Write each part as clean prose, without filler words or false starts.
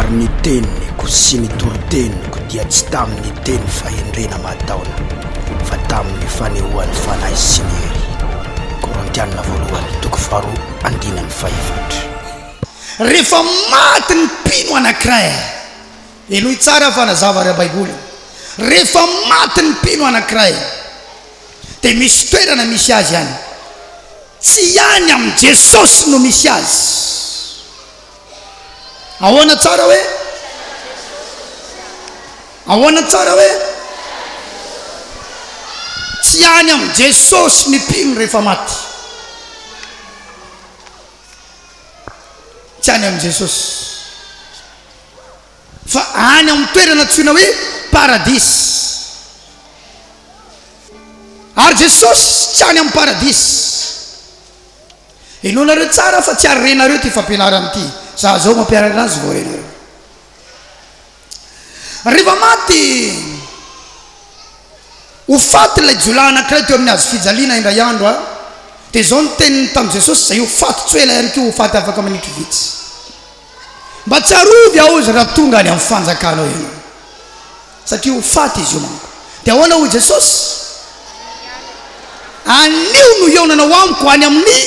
ary ny teniko sy ny toroteniko dia tsy tamin'ny teny fahendrena mataona fa tamin'ny fanehoan'ny fanahy sy ny hery. Korintianina voalohany toko faharoa andinany faefatra. Rehefa maty ny mpino anankiray, enoy tsara fanazava ra baiboly. Rehefa maty ny mpino anankiray dia misy toerana misy azy any, tsy any amin'ny Jesosy no misy azy. Ahoana tsara hoe? Ahoana tsara hoe? Tsy any amin'ny Jesosy ny mpino rehefa maty. Tsy any amin'ny Jesosy, fa any amin'ny toerana tsoina hoe paradisy. Ary Jesosy tsy any amin'ny paradisy. Enonareo tsara fa tsy ary renareo ty fampianarana ty. Za zao mampianarana azy vao renareo. Rehefa maty ho faty ilay jola anankiray teo amin'ny azo fijaliana indray andro a, dia zao ny teniny tamin'i Jesosy zay ho faty tsoela ihany koa ho faty afaka manitry vitsy. Mba tsy arovy aho izy raha tonga any amin'ny fanjakanao io, satria ho faty izy io manko. Dia ahoana ho Jesosy? Anio no ionanao amiko any amin'ny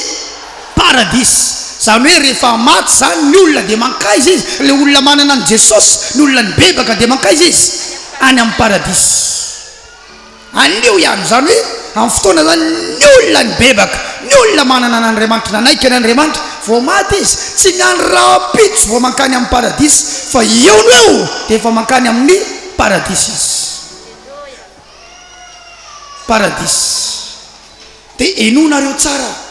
paradisy. Zany hoe rehefa maty zany ny olona dia mankaiza izy, le olona manana ny Jesosy, ny olona ny bebaka dia mankaiza izy any amin'ny paradisy. Anio ihany, zany hoe amin'ny fotoana zany ny olona ny bebaka, ny olona manana n'Andriamanitra, nanaiky n'Andriamanitra, vao maty izy tsy miandry raha-pitso vao mankany amin'ny paradisy, fa eo no eo dia efa mankany amin'ny paradisy izy. Paradisy. Dia enonareo tsara,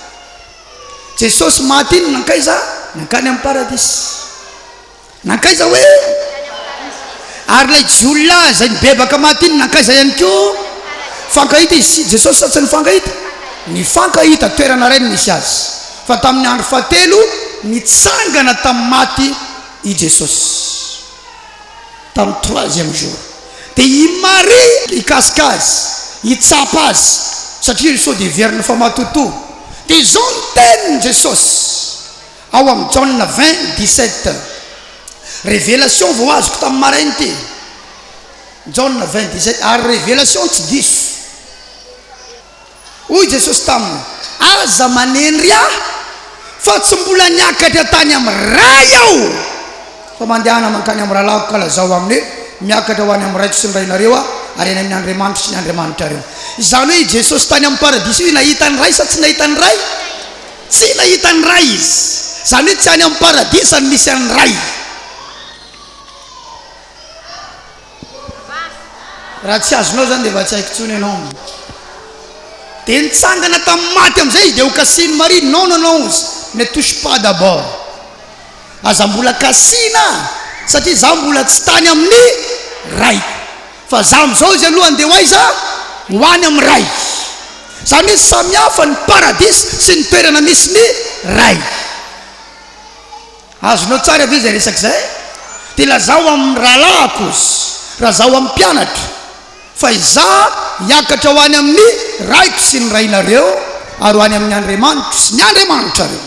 Jesosy maty iny nankaiza? Nankany amin'ny paradisy. Nankaiza hoe? Ary lay jiolona zay nibebaka maty iny nankaiza ihany koa? Fankahita izy sy Jesosy sa tsy nifankahita? Nifankahita toerana ray misy azy. Fa tamin'ny andro fahatelo nitsangana tamin'ny maty i Jesosy, tamin'ny 3e jour. Dia i Marie ikasika azy, itsapa azy, satria sao dia verina fa matoto. Dia zao ny tenin'i Jesosy ao amin'ny Jean 20:17. Révélation vao azoko tamin'ny marainy ty, Jean 20:17. Ary révélation tsy diso. Hoy Jesosy taminy, aza manendry aho fa tsy mbola niakatra tany amin'ny ray aho, fa mandehana mankany amin'ny rahalahy kalazao aminy miakatra ho any amin'ny raiko sy ny rainareo a, ary any amin'ny Andriamanitra sy ny Andriamanitra reo. Izany hoe Jesosy tany amin'ny paradisy io nahita ny ray sa tsy nahita ny ray? Tsy nahita ny ray izy. Izany hoe tsy any amin'ny paradisy ny misy any ray. Raha tsy azonao zany dia efa tsy haiko tsony ianao. Dia nitsangana tamin'ny maty amin'izay dia ho kasiny Marie. Non, non, non, ne touche pas d'abord. Aza mbola kasina satria za mbola tsy tany amin'ny ray, fa za amin'izao izy aloha andeha hoaiza ho any amin'ny ray. Zany hoe samihafa ny paradisy sy ny toerana misy ny ray. Azonao tsara ve izay resak'izay? Dia lazao amin'ny rahalahiko izy, raha zaho amin'ny mpianatra, fa iza hiakatra ho any amin'ny raiko sy ny rainareo, ary ho any amin'ny Andriamanitra sy ny Andriamanitra reo.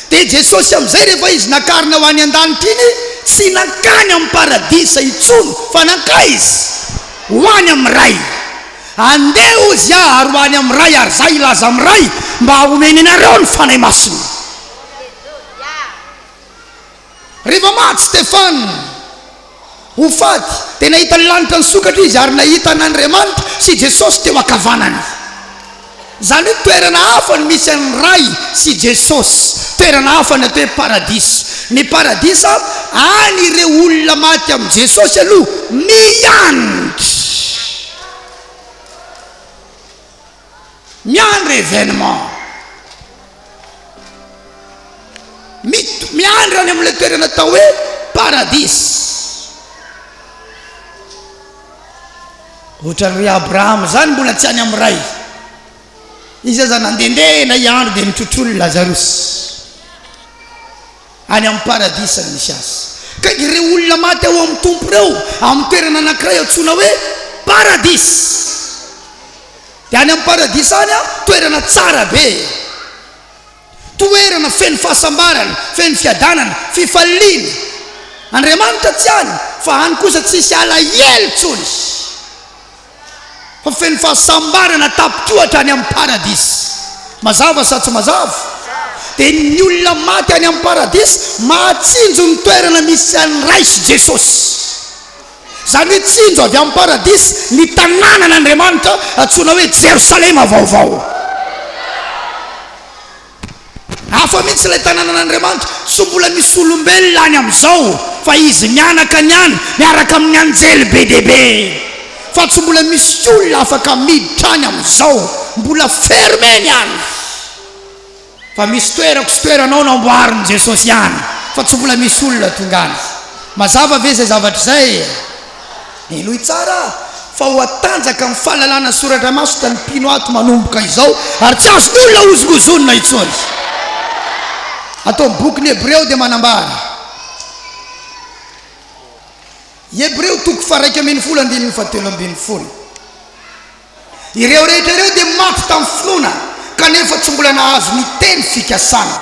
Dia Jesosy amin'izay rehefa izy nakarina ho any an-danitra iny, tsy nankany amin'ny paradisa intsony, fa nankaiza ho any amin'ny ray. Andeha izy ary ho any amin'ny ray, ary za ilaza amin'ny ray mba homeny anareo ny fanahy masina. Rehefa maty Stefana ho faty dia nahita ny lanitra ny sokatra izy, ary nahita n'Andriamanitra sy Jesosy teo ankavanany. Zany hoe toerana hafa ny misy any ray sy Jesosy, toerana hafa ny atao hoe paradisy. Ny paradisa any ireo olona maty amin'ny Jesosy aloha miandry, miandry événement, miandry any amin'ilay toerana atao hoe paradisy. Ohatran'ry Abrahama zany mbola tsy any amin'ny ray, izy aza nandehandeha na iandro dia nitrotrolo Lazarosy any amin'ny paradisa ny misy azy. Ka ireo olona maty ao amin'ny tompo reo amin'ny toerana anankiray antsoina hoe paradisy. Dia any amin'ny paradisy any a toerana tsara be, toerana feno fahasambarana, feno fiadanana, fifaliana. Andriamanitra tsy any fa any kosa tsisy alahelo tsony fa feno fahasambarana tapitohatra any amin'ny paradisy. Mazava sa tsy mazava? Dia ny olona maty any amin'ny paradisy mahatsinjo ny toerana misy any raisy Jesosy. Zany hoe tsinjo avy amin'ny paradisy ny tanànan'Andriamanitra antsoina hoe Jerosalema vaovao. Hafa mihitsy ilay tanànan'Andriamanitra, so mbola misy olombelona any amin'izao fa izy mianaka niany miaraka amin'ny anjely be dehibe, fa tsy mbola misy olona afaka miditra any amin'izao, mbola fermeny any. Fa misy toerako sy toeranao namboariny Jesosy ihany, fa tsy mbola misy olona tonga any. Mazava ve zay zavatra zay? Elohy tsara fa ho atanjaka amin'ny fahalalana soratra maso ny pino ato manomboka izao, ary tsy azony olona ozongozonina intsony. Atao bokyny Hebreo dia manambara, Hebreo 1:17. Ireo rehetra ireo dia maty tamin'ny finoana kanefa tsy mbola nahazo ny teny fikasana,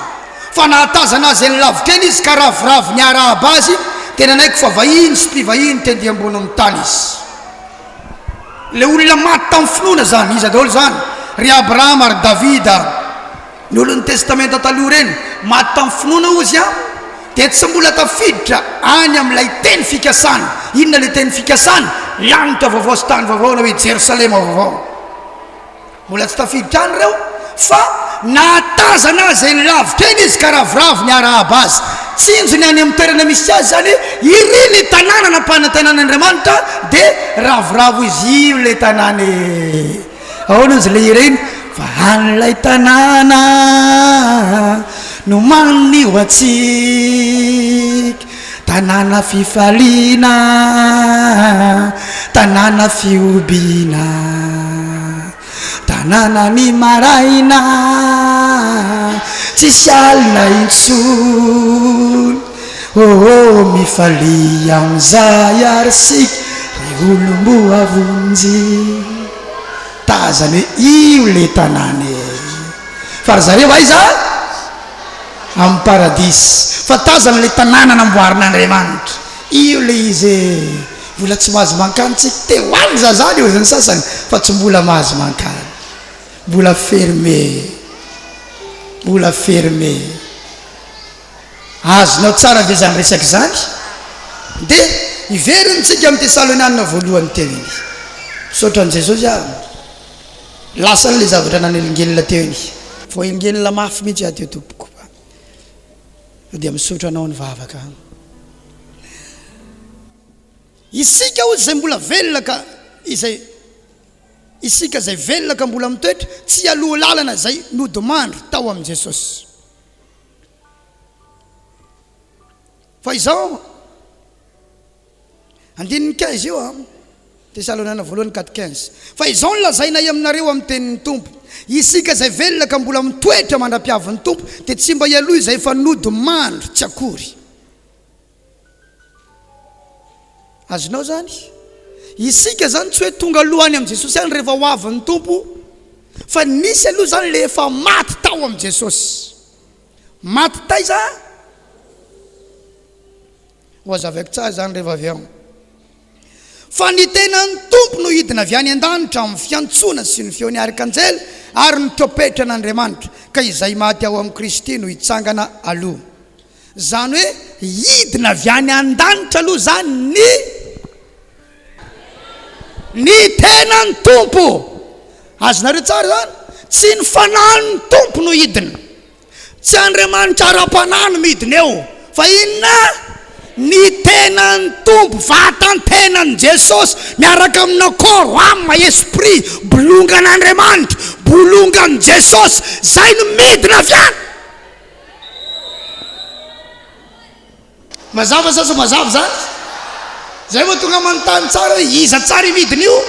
fa nahatazana azy ny lavitra eny izy ka ravoravo ny arahaba azy. Tena naiko fa vahiny sy mpivahiny tendy ambony amin'ny tany izy. Le olona maty tamin'ny finoana zany, izy daholo zany, ry Abrahama ary Davida, ny olon'ny testamenta taloha reny, maty tamin'ny finoana ozy dia tsy mbola tafiditra any amin'ilay teny fikasana. Inona le teny fikasana? Lanitra vaovao sy tany vaovao na hoe Jerosalema vaovao. Mbola tsy tafiditra any reo, fa nahatazana azy ny lavitra eny izy ka ravoravo ny arahaba azy. Tsinjony any amin'ny toerana misy azy zany, iry ny tanàna nampanantenan'Andriamanitra dia ravoravo izy io le tanàna. Ahoana izy le ireny? Fa an'ilay tanàna no manny ho atsika, tanàna fifaliana, tanàna fiobiana, tanàna ny maraina, tsisy alina intsony. Oh, mifalia amin'izay ary sika ry olombo avonjy. Tazany hoe io le tanàna fa ry zareo aiza amin'ny paradisy, fa tazana le tanàna namboarin'Andriamanitra. Io le izy mbola tsy mahazo mankany, tsy teo any zazany eo zany sasany, fa tsy mbola mahazo mankany, mbola fermé, mbola fermé. Azonao tsara ve zany resaky zany? Dia iverintsika amin'ny Tesalonianina voalohany teo iny, misaotra an' Jesosy lasa le zavatra nanelingelina teo iny, voaingelina mafy mihitsy teo tompoko, dia misaotra anao ny vavaka. Isika ozy zay mbola velona ka izay isika zay velona ka mbola mitoetra, tsy aloha lalana zay nodimandry tao amin'i Jesosy. Fa izao andininy 15 io Tesalonianina voalohany 4:15. Fa izao ny lazainay aminareo amin'ny tenin'ny Tompo, isika zay velona ka mbola mitoetra mandra-piavin'ny Tompo dia tsy mba hialoha izay fa nodimandry tsy akory. Azonao zany? Isika zany tsy hoe tonga alohany amin'i Jesosy any rehefa ho avin'ny Tompo, fa nisy aloha zany le efa maty tao amin'i Jesosy. Maty taiza? Ho azavaiko tsara zany rehefa avy ao. Fa ny tenan'ny Tompo no hidina avy any an-danitra amin'ny fiantsoana sy ny feon'ny arikanjely ary ny toepetra'Andriamanitra, ka izay maty ao amin'ny Kristy no hitsangana aloha. Zany hoe hidina avy any an-danitra aloha zany ny tenan'ny Tompo. Azonareo tsara zany? Tsy ny fanahin'ny Tompo no hidina, tsy Andriamanitra ara-panahy no midina eo, fa inona? Ny tenan'ny Tompo, vatantenan'i Jesosy miaraka amina koro, âme, esprit, bolongan'Andriamanitra, bolongan'i Jesosy, zay no midina avy any. Mazava sa mazava zany? Zay moa tonga manontany tsara hoe iza tsara midina io?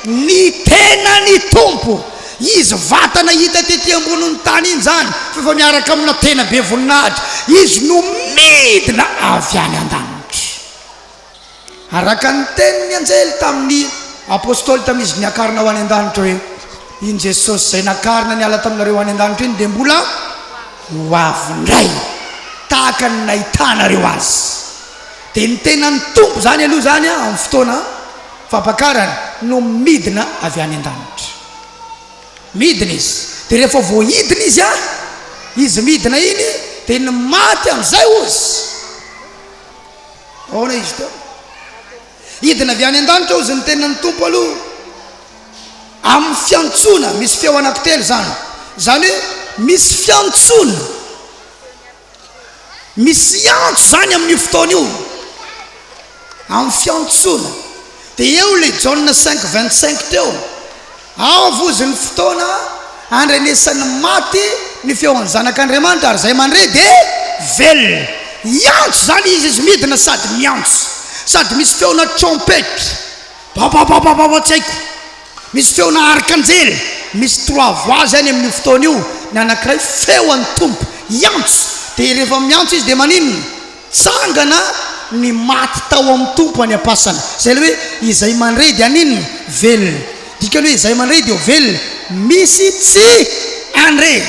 Ny tenan'ny Tompo, izy vatana hita tetỳ ambonin'ny tany iny zany, fa miaraka amina tena be voninahitra, izy no midina avy any an-danitra. Araka ny teniny anjely tamin'ny apôstôly tamizy niakarina ho any an-danitra hoe iny Jesosy zay nakarina niala taminareo any an-danitra iny dia mbola ho avy indray tahaka ny nahitanareo azy. dia ny tenany tompo zany aloha zany amin'ny fotoana fampakarany no midina avy any an-danitra, midina izy. Dia rehefa voahidina izy izy midina iny dia ny maty amin'izay ozy. Ahoana izy teo hidina avy any an-danitra ozy ny tenany tompo aloha amin'ny fiantsona. Misy feo anankitelo zany hoe misy fiantsona, misy antso zany amin'ny fotoana io amin'ny fiantsona. Dia eo le Jaona 5:25 teo, avoziny fotoana andrenesany maty ny feon'ny zanak'Andriamanitra ary zay mandre dia velona. Iantso zany izy midina sady miantso, sady misy feona trompety bababababa tsy haiko, misy feona arkanjely, misy 3 voix zany amin'ny fotoana io. Ny anankiray feon'ny tompo iantso. Dia rehefa miantso izy dia maninona? Tsangana ny maty tao amin'ny tompo any am-pasana. Zay le hoe izay mandre dia aninona? Velona. Dikany hoe izay mandre dia velona, misy tsy andre.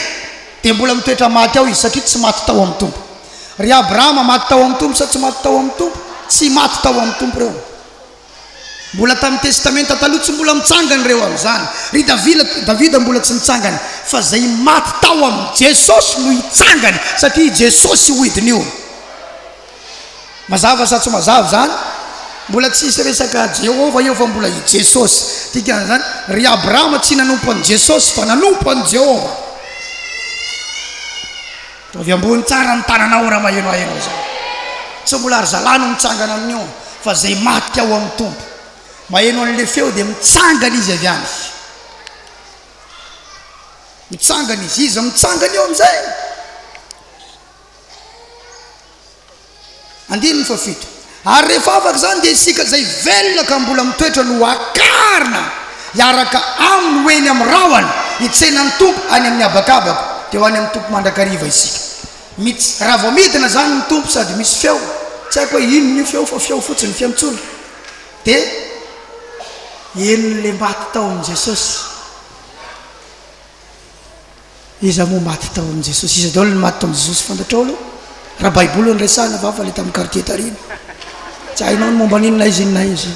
Dia mbola mitoetra maty ao izy satria tsy maty tao amin'ny tompo. Ry Abrahama maty tao amin'ny tompo sa tsy maty tao amin'ny tompo? Tsy maty tao amin'ny tompo reo. Mbola tamin'ny testamenta taloha tsy mbola mitsangana reo amin'izany. Ry Davida mbola tsy mitsangana, fa zay maty tao amin'ny Jesosy no hitsangana satria Jesosy hoidiny io. Mazava sa tsy mazava zany? Mbola tsisy resaka Jehova eo fa mbola i Jesosy. Dikan'izany ry Abrahama tsy nanompo an'i Jesosy fa nanompo an'i Jehova. Avy ambony tsara ny tananao raha maheno zany. Tsy mbola ry zalano mitsangana amin'io fa zay maty ao amin'ny tompo. Maheno an'le feo dia mitsangana izy avy any. Mitsangana izy mitsangana eo amin'izay. Andininy fa fito. Ary rehefa afaka zany dia isika zay velona ka mbola mitoetra no akarina hiaraka aminy hoeny amin'ny rahona hitsenan'ny tompo any amin'ny habakabaka dia ho any amin'ny tompo mandrakariva isika. Raha vao midina zany ny tompo sady misy feo, tsy haiko hoe inona io feo fa feo fotsiny fiantsona, dia enon'le maty tao amin'i Jesosy. Iza moa maty tao amin'i Jesosy? Iza daholo ny maty tao amin'i Jesosy fantatrao aloha? Raha baiboly ny resahana vafa le tamin'ny quartier tarina. Tsy hainao ny momba n'inona izy inona izy.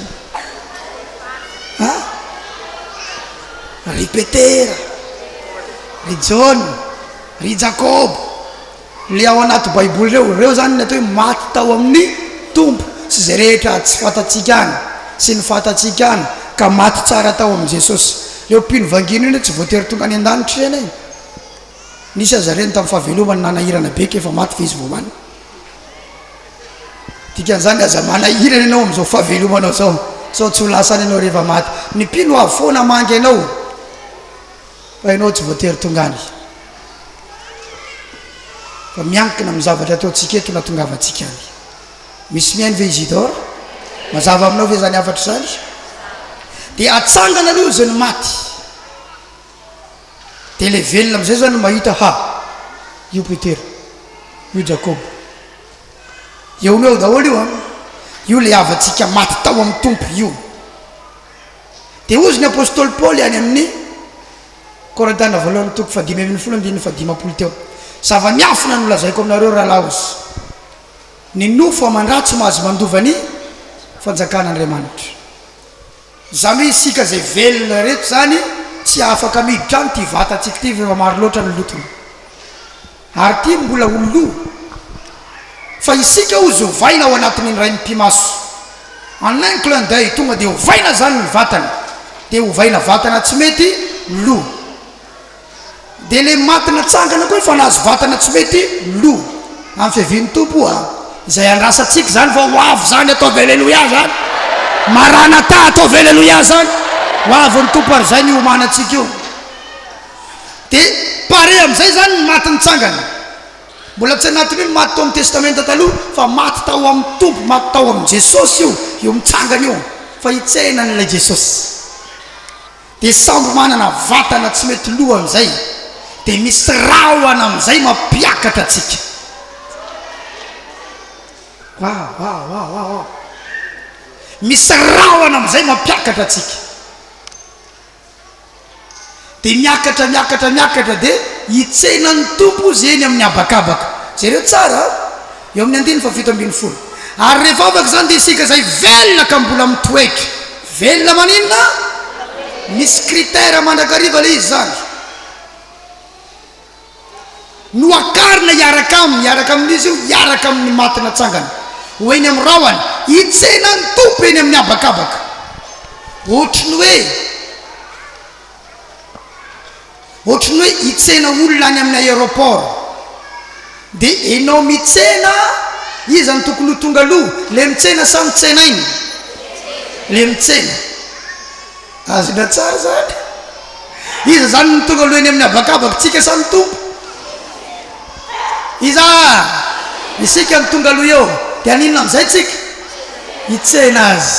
Ry Petera, ry John, ry Jacob, le ao anaty baiboly reo zany ny atao hoe maty tao amin'ny tompo. Sy zay rehetra tsy fatatsika any sy ny fatatsika any ka maty tsara tao amin'i Jesosy. Leo mpino vangino iny tsy voatery tonga any an-danitra reny. Nisy aza reny tamin'ny fahavelomany nanahirana beka efa maty fa izy vao many. Dikan'izany aza manahirana ianao amin'izao fahavelomanao sao tsy ho lasany ianao rehefa maty. Ny mpino avoana mangy ianao fa ianao tsy voatery tonga any. Fa miankina amin'ny zavatra ataontsika eto nahatongavantsika any. Misy mihaino ve Isidore? Mazava aminao ve zany afatra zany? Dia atsangana aloha izy ny maty. Dia le velona amin'izay zany mahita io Petera, io Jacob, eo no eo daholo io io le avantsika maty tao amin'ny tompo io. Dia ozy ny apôstôly Paoly any amin'ny Korintana 2:5-10 teo. Zava-miafina no lazaiko aminareo rahalahy ozy. Ny nofo aman-dratsy mahazo mandova ny fanjakan'Andriamanitra. Zany hoe isika zay velona reto zany tsy afaka miditra any ty vatantsika ty efa maro loatra ny lotony. Ary ty mbola olo fa isika ozy hovaina ao anatin'ny ray mpimaso. En un clin d'œil tonga dia hovaina zany ny vatana. Dia hovaina vatana tsy mety lo. Dia le matina tsangana koa fa nahazo vatana tsy mety lo. Amin'ny fiavian'ny tompo izay andrasatsika zany fa ho avy zany ataovy aleloia zany. Maranatha ataovy aleloia zany. Ho avy ny tompo ary zay ny homanatsika io. Dia pare amin'izay zany ny maty nitsangana. Mbola tsy anatin'io ny maty tao amin'ny testamenta taloha fa maty tao amin'ny tompo, maty tao amin'ny Jesosy io mitsangana io fa hitsena n'ilay Jesosy. Dia samby manana vatana tsy mety lo amin'izay. Dia misy rahona amin'izay mampiakatra atsika. Misy rahona amin'izay mampiakatra atsika. Dia miakatra dia hitsenan'ny tompo izy eny amin'ny habakabaka. Zareo tsara eo amin'ny 9:7-10. ary rehefa afaka zany dia isika zay velona ka mbola mitoeky velona maninona misy critère mandrakariva le izy zany no akarina iaraka amin'izy io iaraka amin'ny matina tsangana ho eny amin'ny raoany hitsena ny tompo eny amin'ny abakabaka ohatriny hoe hitsena olona any amin'ny aéroport dia enao mitsena izy any tokony ho tonga aloha le mitsena sa mitsena iny le mitsena azona tsara zany izy zany ny tonga aloha eny amin'ny abakabaka tsika sa ny tompo iza isika ny tonga aloha eo dia aninona amin'izay tsika hitsena azy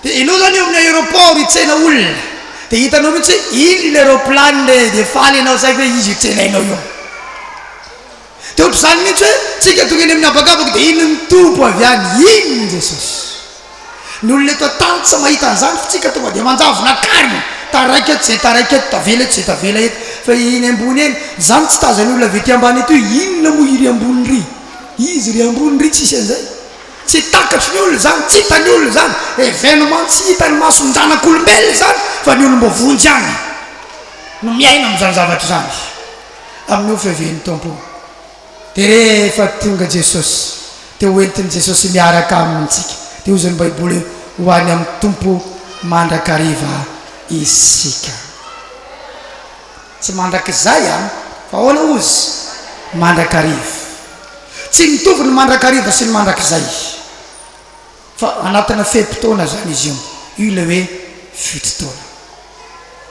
dia enao zany eo amin'ny aéroport hitsena olona dia hitanao mihitsy iny l'aéroplane le dia faly anao saika hoe izy hitsenainao io dia ohatra zany mihitsy hoe tsika tonga eny amin'ny abakabaka dia iny ny tompo avy any iny jesosy ny olona eto atantsa mahita an'izany fa tsika tonga dia manjavona kariny taraiky eto zay taraiky eto tavela eto zay tavela eto fa iny ambony eny zany tsy tazany olona avy ety ambany eto hoe inona moa iry ambony ry izy ry ambony ry tsisy an'izay tsy takatry ny olona zany tsy hitany olona zany événement tsy hitany masonjanak'olombelona zany fa ny olombo vonjy any no miaina amin'izany zavatra zany amin'io fiavian'ny tompo dia rehefa tonga jesosy dia hoentiny jesosy miaraka amintsika dia ozany baiboly ho any amin'ny tompo mandrakariva isika tsy mandrakizay a fa ahoana ozy mandrakariva tsy mitovy ny mandrakariva sy ny mandrakizay fa anatina fepitoana zany izy io le hoe fitotoana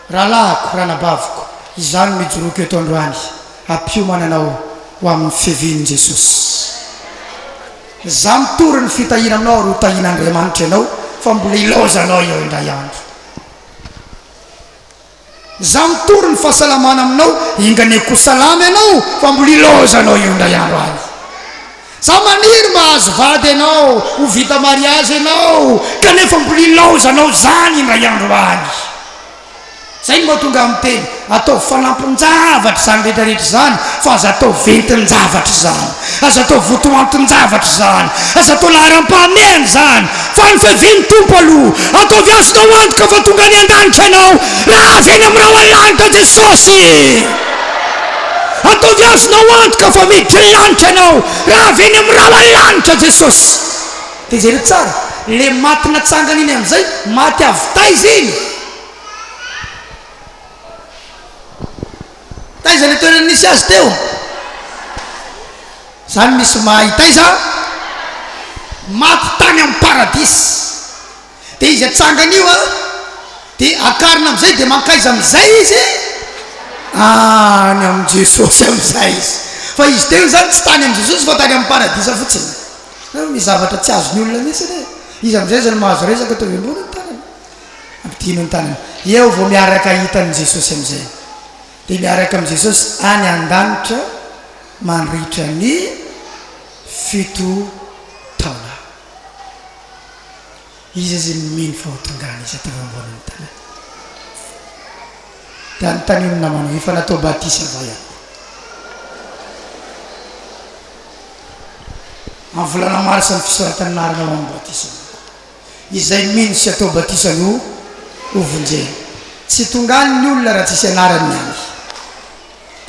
raha lahako raha nabaviko izany mijoroky eto androany ampiomananao ho amin'ny fiavian'i jesosy za mitory ny fitahina aminao ary ho tahina andriamanitra ianao fa mbola ilozanao eo indray andro za mitory ny fahasalamana aminao inganeko salama ianao fa mbola ilozanao eo indray andro any za maniry mahazo vady ianao ho vita mariage ianao kanefa mbola ilozanao zany indray andro any zay mba tonga amin'ny teny atao fanampin-javatra zany rehetrarehetra zany fa aza atao ventin-javatra zany aza atao votoantin-javatra zany aza atao laharam-pahamehany zany fa ny fiavian'ny tompo aloha ataovy azonao antoka fa tonga any an-danitra ianao raha avy eny amin'ny raha lanitra jesosy ataovy azonao antoka fa miditry ny lanitra ianao raha avy eny amin'ny raha lanitra jesosy dia zay re tsara le matina tsangana iny amin'izay maty avitaizy iny taiza le toerana nisy azy teo zany misy mahitaiza maty tany amin'ny paradisy dia izy atsangana io a dia akarina amin'izay dia mankaiza amin'izay izy any amin'ny jesosy amin'izay izy fa izy teo zany tsy tany amin'ny jesosy fa tany amin'ny paradisa fotsiny misy zavatra tsy azony olona misy ne izy amin'izay zany mahazo resaka ataovy ambony ny tanany ampitino ny tanany eo vao miaraka hitan'ny jesosy amin'izay dia miaraka amin'i jesosy any an-danitra mandritra ny 7 taona izy izy mino fahotongana izy ataovy ambony ny tanany dia anytaniny namanao efa natao batisa avao ihany amin'ny volana mars ny fisoratany narina ao amin'ny batisa izay mino sy atao batisa no hovonjena tsy tongany ny olona raha tsisy anarany any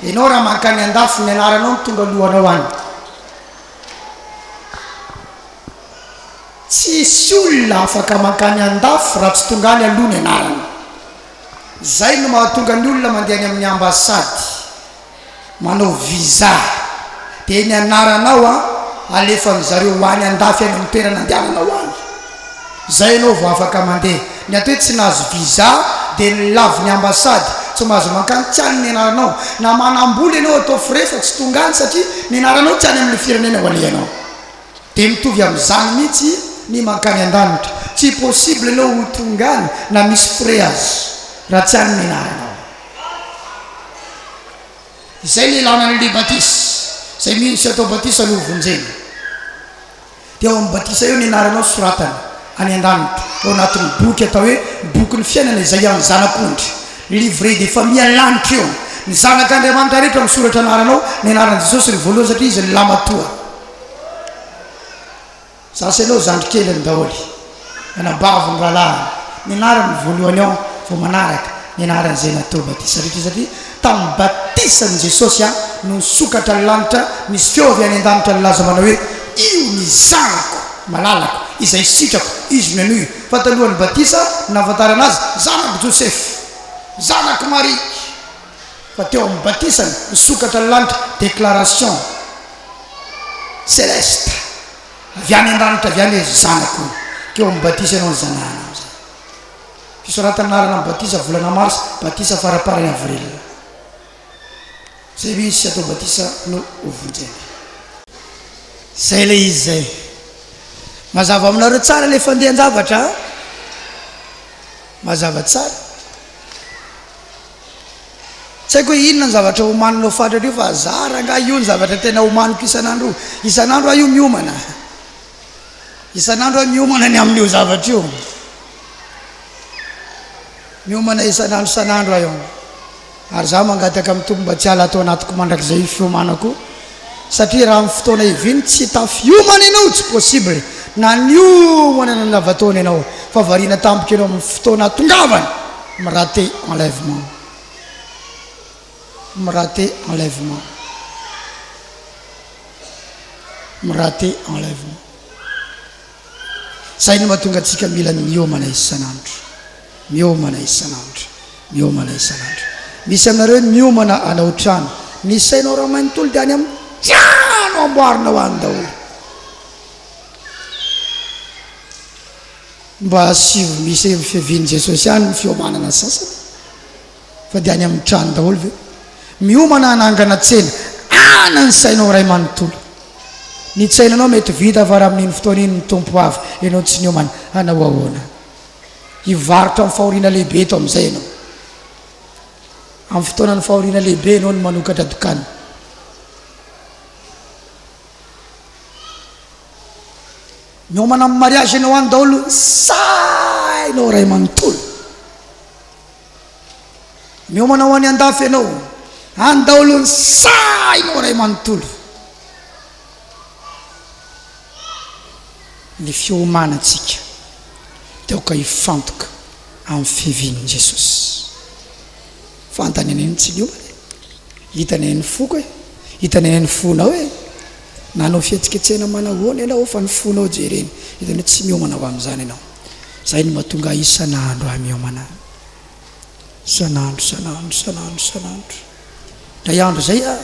ianao raha mankany andafo ny anaranao ny tonga alohanao any tsisy olona afaka mankany andafo raha tsy tongany aloha ny anarany zay no mahatonga ny olona mandehany amin'ny ambasady manao visa dia ny anaranao a alefa n'zareo hoany andafy any amin'ny toerana andehananao any zay ianao vao afaka mandeha ny atao hoe tsy nahazo visa dia ny lavy ny ambasady tsy mahazo mankany tsy any ny anaranao na manamboly ianao atao frais fa tsy tongany satria ny anaranao tsy any amin'ny firenena ho alehanao dia mitovy amin'izany mihitsy ny mankany an-danitra tsy possible ianao ho tongany na misy frais azy raha tsy any ny anaranao izay ny ilana n'le batisa zay mino sy atao batisa no hovonjena dia ao amin'ny batisa eo ny anaranao soratana any an-danitra ao anatin'ny boky atao hoe boky ny fiainana izay amin'ny zanak'ondry livre de efa mialanitra eo ny zanak'andriamanitra rehetra misoratra anaranao ny anaran'i jesosy ny voalohany satria izy ny lamatoa zasy aloha zandrikely ny daholy anabavo ny rahalahy ny anarany voalohany ao vao manaraka ny anaran'izay natao batisa rehetra satria tamin'ny batisany jesosy a no nisokatra ny lanitra misy feovy any an-danitra nilaza manao hoe io ny zanako malalako izay sitrako izy mianoy fa talohan'ny batisa nahafantarana azy zanako joseph zanako marie fa teo amin'ny batisany nisokatra ny lanitra déclaration céleste avy any an-danitra avy any hoe zanako keo amin'ny batisa ianao ny zanahana am'zay fisoratany anarana amin'ny batisa volana mars batisa faraparany avril zay misy atao batisa no ovonjeny zay le izy zay mazava aminareo tsara le fandehan-javatra mazava tsara tsy haiko hoe inona ny zavatra homaninao fatratra io fa zara nga io ny zavatra tena homaniko isan'andro isan'andro a io miomana isan'andro a miomana ny amin'io zavatra io miomana isan'andro aio ary za mangataka amin'ny tompo mba tsy ala atao anatiko mandrak'izay fiomanako satria raha amin'ny fotoana iviny tsy tafiomana ianao tsy possible na niomana no navataony ianao fa variana tampoka ianao amin'ny fotoana tongavany miraté enlèvement miraté enlèvement miraté enlèvement zay no mahatonga antsika mila miomana isan'andro miomana isan'andro miomana isan'andro misy aminareo miomana anao trano ny sainao raha manontolo dia any amin'ny trano amboarina ho any daholo mba asivo misy fiaviany jesosy any ny fiomanana sasany fa dia any amin'ny trano daholo ve miomana anangana tsena ana ny sainao ray manontolo ny tsainanao mety vita fa raha amin'iny fotoana iny ny tompo avy ianao tsy niomana anao ahoana hivarotra amin'ny fahoriana lehibe eto amin'izay ianao amin'ny fotoana ny fahoriana lehibe ianao no manokatra dokany miomana amin'ny mariage ianao any daholo sainao ray manontolo miomana ho any andafy ianao any daholo ny sainao ray manontolo ny fiomanantsika teoka hifantoka amin'ny fiavian'i jesosy fantany aneny tsy niomana hitany aneny foko e hitany aneny fonao e nanao fihetsiketsena manahoana ianao fa ny fonao jereny hitany hoe tsy miomana ho amin'izany ianao zay no mahatonga isan'andro a miomana isan'andro isan'andro isan'andro isan'andro ray andro zay a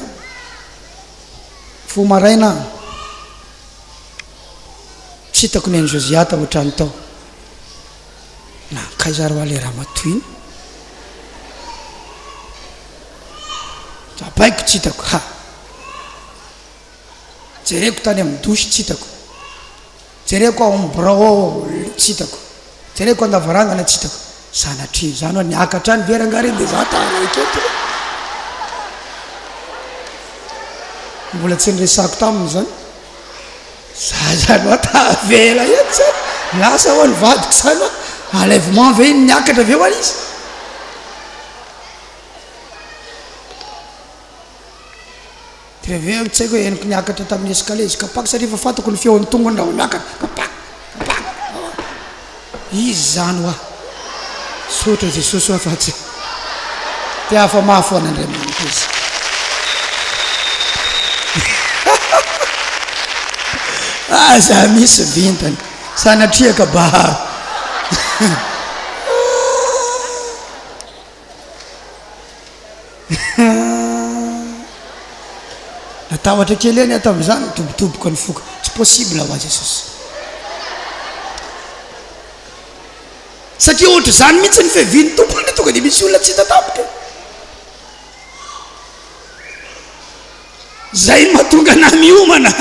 fo maraina tsy hitako ny any josiata ohatrany tao na kaizaro ale raha matoiny abaiko tsy hitako ha jereko tany amin'ny dosy tsy hitako jereko ao amin'ny brao tsy hitako jereko andavarangana tsy hitako sanatria zany hoe niakatra ny verangaren dia za tara eketo mbola tsy nyresako taminy zany za zany hoa tavela eto zany lasa ho ny vadiko zany hoa enlèvement ve iny niakatra aveo any izy treveo tsy haiko hoe eniko niakatra tamin'ny escale izy kapaky satria fa fantako ny feon'ny tongony raha ho miakatra kapaky kapaky izy zany hoa sotra jesosy hoa fa tsy te hafa mafo an'andriamanitra izy za misy vintany sanatriaka baharo natahotra kely eny atao amin'izany mitobitoboka ny foka tsy possible hoa jesosy satria ohatra zany mihitsy ny fiaviany tompony tonga dia misy olona tsy hita tampoka zay mahatonga na miomana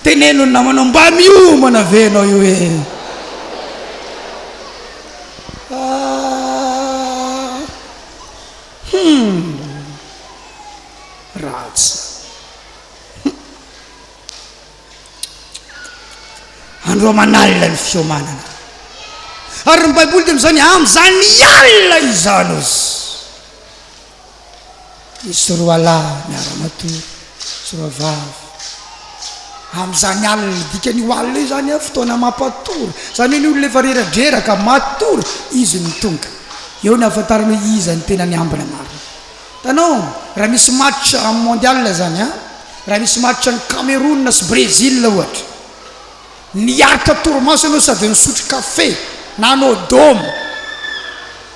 tenenony namanao mba miomana venao io hoe ratsy andro manalina ny fiomanana ary ny baiboly dia mizany amin'izany mialina izany ozy misy roa lahy miara-matory sy roa vavy amin'izany alina dika ny alina io zany a fotoana mampatory zany hoe ny olona efa reradreraka matory izy ny tonga eo ny ahafantarana hoe izy ny tena ny ambina maro tanao raha misy match amin'ny mondial zany a raha misy match ny Cameroun sy Brésil ohatra niaritra torimaso anao sady nisotro kafe na anao dôme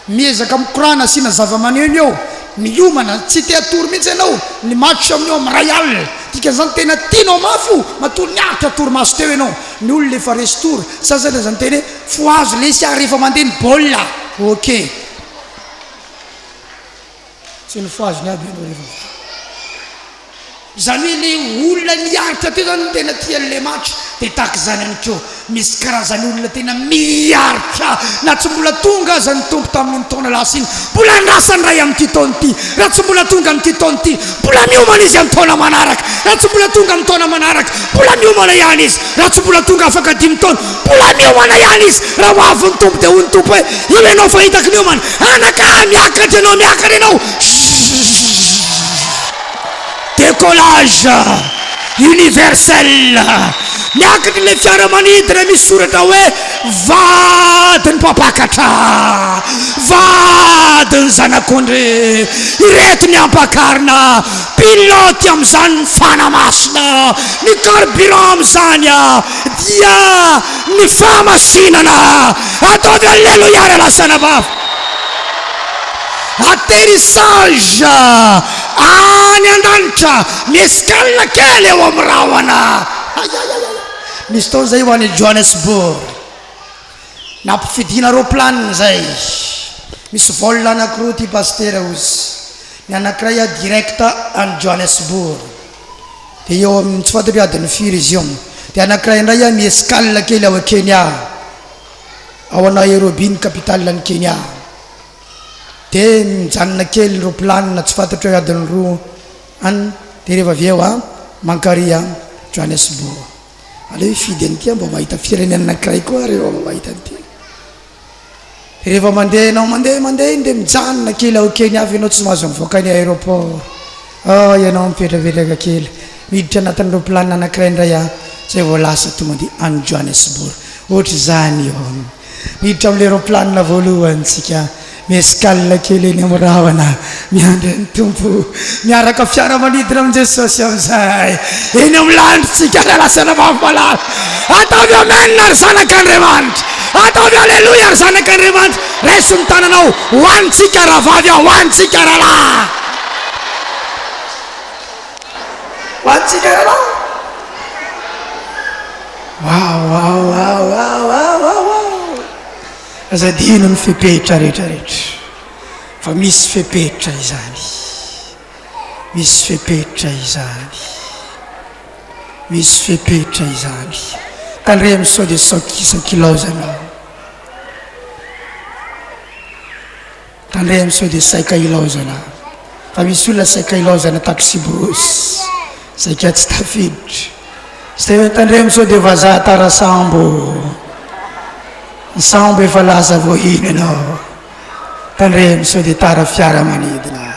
miezaka mikorana asiana zava-maneno eo miomana tsy te atory mihitsy ianao ny match amin'io amin'ny ray alina dika zany tena tianao mafy io matory niaritra torimaso teo ianao ny olona efa resy tory sasany zany tena fo azo lesy ary rehefa mandeha ny baolina ok tsy ny fo azo ny aby ianao rehefa zany hoe le olona miaritra teo zany tena tian'le match dia tahaka zany any keo misy karazany olona tena miaritra na tsy mbola tonga aza ny tompo tamin'ny taona lasa iny mbola nrasany ray amin'ity taona ity raha tsy mbola tonga amin'ity taona ity mbola miomana izy amin'ny taona manaraka raha tsy mbola tonga amin'ny taona manaraka mbola miomana ihany izy raha tsy mbola tonga afaka 10 taona mbola miomana ihany izy raha ho avy ny tompo dia ho ny tompo hoe io ianao fa hitako ny omana anaka miakatra ianao miakatra ianao décollage universel miakatra le fiaramanidina misy soratra hoe vadiny mpapakatra vadiny zanak'ondry ireto ny ampakarina piloty amin'izany ny fanamasina ny carburant amin'izany a dia ny famasinana ataovy alleluia ry lasana vavy atterrissage any an-danitra mieskalina kely eo amin'ny rahona misy taona zay ho any Johannesburg nampifidina roplanina zay misy vol anankiroa ty pastera ozy ny anankiray a direct any Johannesburg dia eo amin'ny tsy fantatra adiny firy izy io dia anankiray indray a mieskalina kely ao a Kenya ao ana Nairobi ny capitale any Kenya dia mijanona kely roplanina tsy fantatra hoe adiny roa any dia rehefa avy eo a Mankary a Johannesburg aleo fidy an'ity mba mahita firenena anankiray koa rehefa mba mahita an'ity rehefa mandeha anao mandeha iny dia mijanona kely ao Kenya avy ianao tsy mahazo mivoaka ny aéroport ianao mipetrapetraka kely miditra anatin'ny roplanina anankiray indray a zay vao lasa tonga dia any Johannesburg ohatra zany io miditra amin'le roplanina voalohanysika mieskalina kely eny amin'ny rahana miandry ny tompo miaraka fiaramanidina amin'i Jesosy amin'izay eny amin'ny lanitsika ry lasana vavy ataovy amen ary zanak'Andriamanitra ataovy alleluia ary zanak'Andriamanitra raisy ny tananao hoantsika raha vavy aho hoantsika raha lahy hoantsika raha lahy azadino ny fepetra rehetrarehetra fa misy fepetra izany misy fepetra izany misy fepetra izany tandremo sao dia sakilaozana tandremo sao dia saika ilaozana fa misy olona saika ilaozana taxi brosy saika tsy tafiditra sy te tandremo sao dia vazaha tarasambo sambo efa lasa vohina anao tandremo sao dia tara fiaramanidina